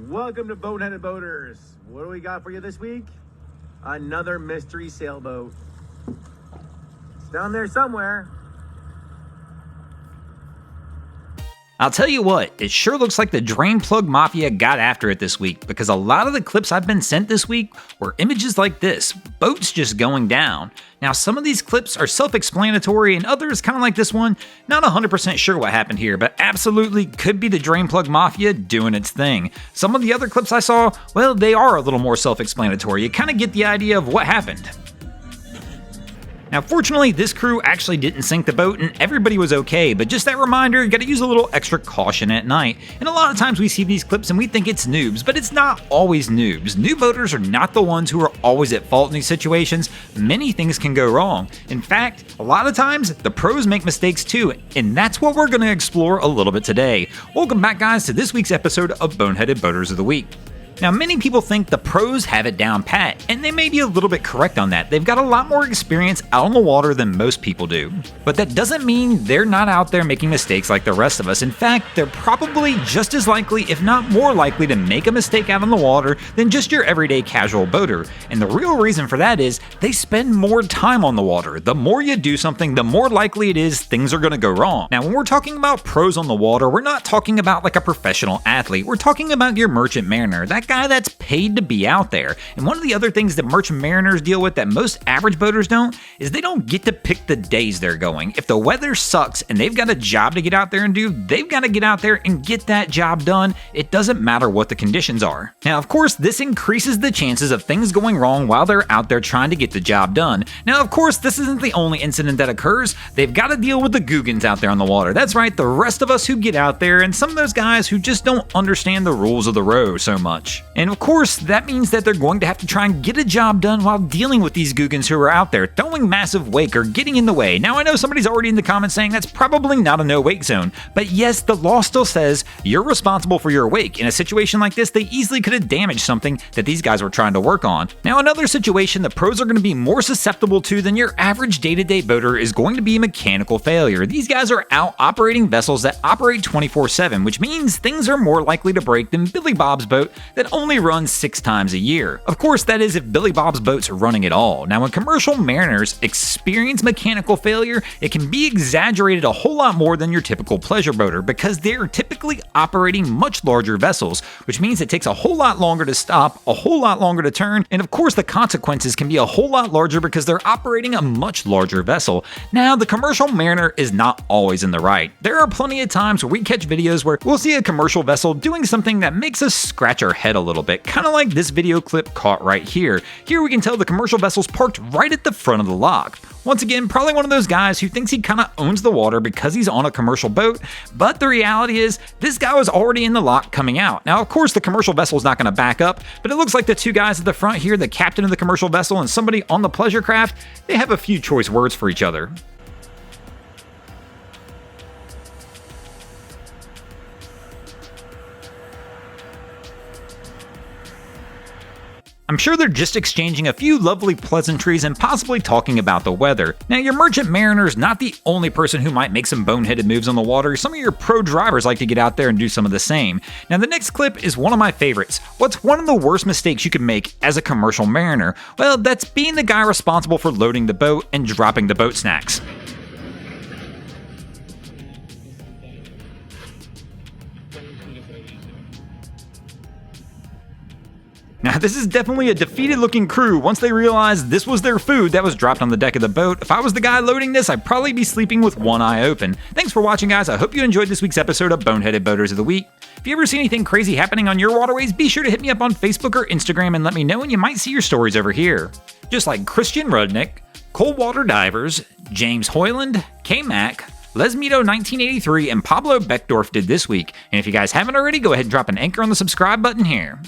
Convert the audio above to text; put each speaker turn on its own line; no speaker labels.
Welcome to Boneheaded Boaters. What do we got for you this week? Another mystery sailboat. It's down there somewhere.
I'll tell you what, it sure looks like the Drain Plug Mafia got after it this week, because a lot of the clips I've been sent this week were images like this, boats just going down. Now some of these clips are self-explanatory and others, kind of like this one, not 100% sure what happened here, but absolutely could be the Drain Plug Mafia doing its thing. Some of the other clips I saw, well, they are a little more self-explanatory. You kind of get the idea of what happened. Now fortunately, this crew actually didn't sink the boat and everybody was okay, but just that reminder, you gotta use a little extra caution at night. And a lot of times we see these clips and we think it's noobs, but it's not always noobs. New boaters are not the ones who are always at fault in these situations. Many things can go wrong. In fact, a lot of times, the pros make mistakes too, and that's what we're gonna explore a little bit today. Welcome back guys to this week's episode of Boneheaded Boaters of the Week. Now, many people think the pros have it down pat, and they may be a little bit correct on that. They've got a lot more experience out on the water than most people do. But that doesn't mean they're not out there making mistakes like the rest of us. In fact, they're probably just as likely, if not more likely, to make a mistake out on the water than just your everyday casual boater. And the real reason for that is they spend more time on the water. The more you do something, the more likely it is things are going to go wrong. Now, when we're talking about pros on the water, we're not talking about like a professional athlete. We're talking about your merchant mariner, that guy that's paid to be out there. And one of the other things that merchant mariners deal with that most average boaters don't is they don't get to pick the days they're going. If the weather sucks and they've got a job to get out there and do, they've got to get out there and get that job done. It doesn't matter what the conditions are. Now, of course, this increases the chances of things going wrong while they're out there trying to get the job done. Now, of course, this isn't the only incident that occurs. They've got to deal with the googans out there on the water. That's right, the rest of us who get out there and some of those guys who just don't understand the rules of the road so much. And of course, that means that they're going to have to try and get a job done while dealing with these googans who are out there throwing massive wake or getting in the way. Now, I know somebody's already in the comments saying that's probably not a no-wake zone, but yes, the law still says you're responsible for your wake. In a situation like this, they easily could have damaged something that these guys were trying to work on. Now, another situation the pros are going to be more susceptible to than your average day-to-day boater is going to be mechanical failure. These guys are out operating vessels that operate 24/7, which means things are more likely to break than Billy Bob's boat that only runs 6 times a year. Of course, that is if Billy Bob's boat's running at all. Now, when commercial mariners experience mechanical failure, it can be exaggerated a whole lot more than your typical pleasure boater because they're typically operating much larger vessels, which means it takes a whole lot longer to stop, a whole lot longer to turn, and of course the consequences can be a whole lot larger because they're operating a much larger vessel. Now, the commercial mariner is not always in the right. There are plenty of times where we catch videos where we'll see a commercial vessel doing something that makes us scratch our head a little bit, kind of like this video clip caught right here. Here we can tell the commercial vessel's parked right at the front of the lock. Once again, probably one of those guys who thinks he kind of owns the water because he's on a commercial boat, but the reality is this guy was already in the lock coming out. Now, of course, the commercial vessel's not going to back up, but it looks like the two guys at the front here, the captain of the commercial vessel and somebody on the pleasure craft, they have a few choice words for each other. I'm sure they're just exchanging a few lovely pleasantries and possibly talking about the weather. Now, your merchant mariner's not the only person who might make some boneheaded moves on the water. Some of your pro drivers like to get out there and do some of the same. Now, the next clip is one of my favorites. What's one of the worst mistakes you could make as a commercial mariner? Well, that's being the guy responsible for loading the boat and dropping the boat snacks. Now, this is definitely a defeated looking crew once they realized this was their food that was dropped on the deck of the boat. If I was the guy loading this, I'd probably be sleeping with one eye open. Thanks for watching, guys. I hope you enjoyed this week's episode of Boneheaded Boaters of the Week. If you ever see anything crazy happening on your waterways, be sure to hit me up on Facebook or Instagram and let me know, and you might see your stories over here. Just like Christian Rudnick, Coldwater Divers, James Hoyland, K-Mac, Lesmito 1983, and Pablo Beckdorf did this week. And if you guys haven't already, go ahead and drop an anchor on the subscribe button here.